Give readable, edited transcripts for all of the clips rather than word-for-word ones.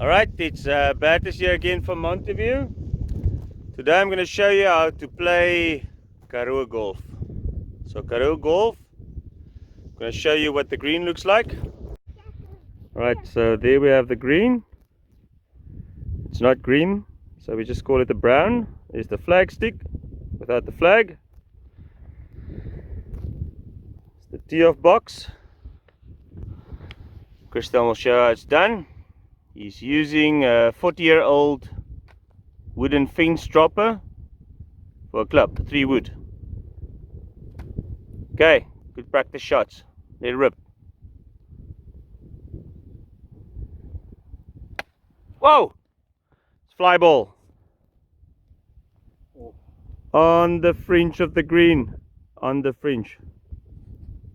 Alright, it's Bertus here again from Montevue. Today I'm going to show you how to play Karoo golf. So Karoo golf, I'm going to show you what the green looks like. Alright, so there we have the green. It's not green, so we just call it the brown. There's the flag stick without the flag. It's the tee-off box. Christian will show how it's done. He's using a 40-year-old wooden fence dropper for a club, 3 wood. Okay, good practice shots. Let it rip. Whoa! It's fly ball. On the fringe of the green. On the fringe.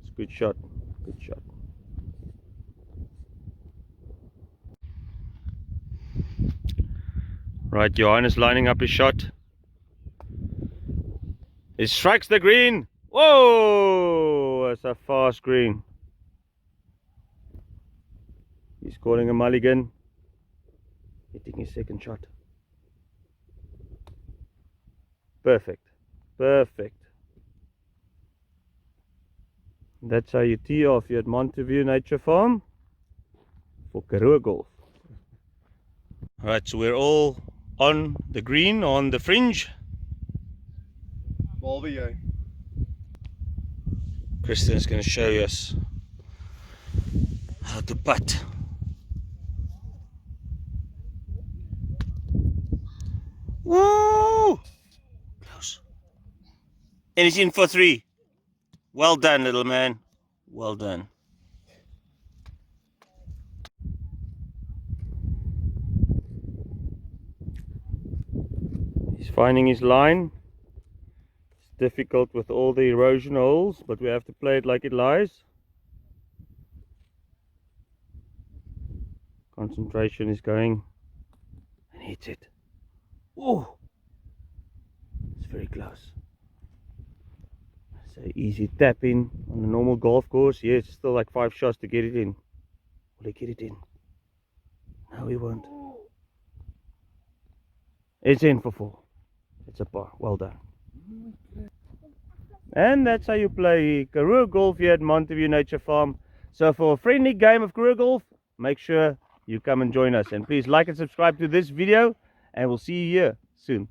It's a good shot. Good shot. Right, Johan is lining up his shot. It strikes the green. Whoa! That's a fast green. He's calling a mulligan. Hitting his second shot. Perfect. Perfect. That's how you tee off here at Montevue Nature Farm for Karoo golf. Alright, so we're all on the green, on the fringe. Christian is going to show us how to putt. Woo! Close. And he's in for 3. Well done, little man. Well done. He's finding his line. It's difficult with all the erosion holes, but we have to play it like it lies. Concentration is going and hits it. Oh, it's very close. So easy tap in on a normal golf course. Yes, it's still like 5 shots to get it in. Will he get it in? No, he won't. It's in for 4. It's a par. Well done. And that's how you play Karoo golf here at Montevue Nature Farm. So for a friendly game of Karoo golf, make sure you come and join us. And please like and subscribe to this video. And we'll see you here soon.